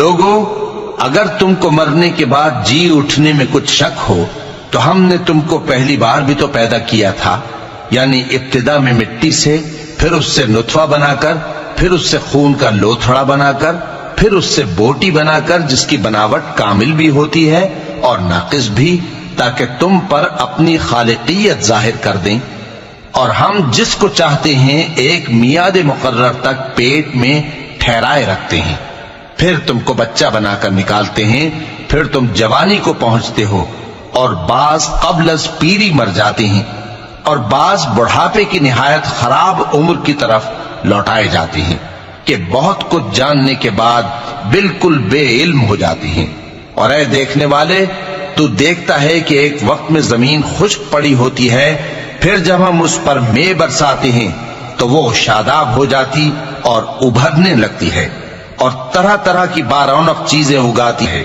لوگوں، اگر تم کو مرنے کے بعد جی اٹھنے میں کچھ شک ہو تو ہم نے تم کو پہلی بار بھی تو پیدا کیا تھا، یعنی ابتدا میں مٹی سے، پھر اس سے نطفہ بنا کر، پھر اس سے خون کا لوتھڑا بنا کر، پھر اس سے بوٹی بنا کر جس کی بناوٹ کامل بھی ہوتی ہے اور ناقص بھی، تاکہ تم پر اپنی خالقیت ظاہر کر دیں۔ اور ہم جس کو چاہتے ہیں ایک میعاد مقرر تک پیٹ میں ٹھہرائے رکھتے ہیں، پھر تم کو بچہ بنا کر نکالتے ہیں، پھر تم جوانی کو پہنچتے ہو، اور بعض قبل از پیری مر جاتے ہیں، اور بعض بڑھاپے کی نہایت خراب عمر کی طرف لوٹائے جاتے ہیں کہ بہت کچھ جاننے کے بعد بالکل بے علم ہو جاتے ہیں۔ اور اے دیکھنے والے، تو دیکھتا ہے کہ ایک وقت میں زمین خشک پڑی ہوتی ہے، پھر جب ہم اس پر مے برساتے ہیں تو وہ شاداب ہو جاتی اور ابھرنے لگتی ہے اور طرح طرح کی بارونق چیزیں اگاتی ہے۔